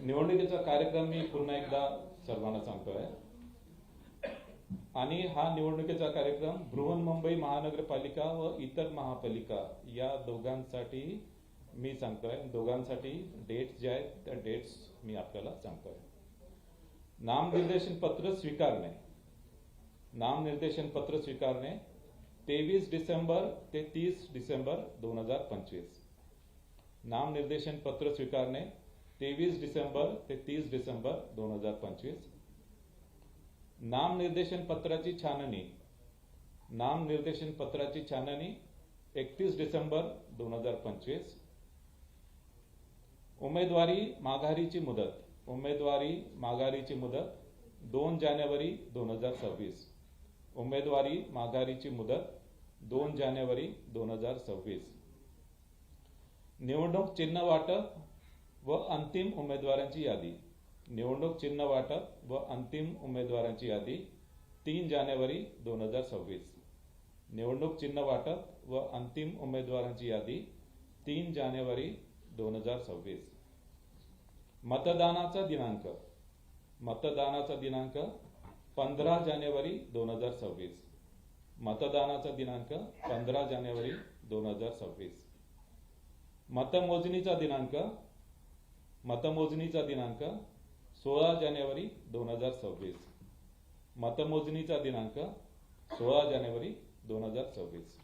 निवडणुकीचा कार्यक्रम मी पुन्हा एकदा सर्वांना सांगतोय आणि हा निवडणुकीचा कार्यक्रम बृहन्मुंबई महानगरपालिका व इतर महापालिका या दोघांसाठी मी सांगतोय। दोघांसाठी डेट्स जे आहेत त्या डेट्स मी आपल्याला सांगतोय। नामनिर्देशन पत्र स्वीकारणे 23 डिसेंबर ते 30 डिसेंबर 2025। नामनिर्देशन पत्र स्वीकारणे 23 डिसेंबर ते 30 डिसेंबर 2025। नामनिर्देशन पत्राची छाननी 31 डिसेंबर 2025। उमेदवारी माघारीची मुदत 2 जानेवारी 2026। उमेदवारी माघारीची मुदत 2 जानेवारी 2026। निवडणूक चिन्ह वाटप व अंतिम उमेदवारांची यादी 3 जानेवारी 2026। निवडणूक चिन्ह वाटप व अंतिम उमेदवारांची यादी 3 जानेवारी 2026। मतदानाचा दिनांक 15 जानेवारी 2026। मतदानाचा दिनांक 15 जानेवारी 2026। मतमोजणीचा दिनांक 16 जानेवारी 2026। मतमोजणीचा दिनांक 16 जानेवारी 2026।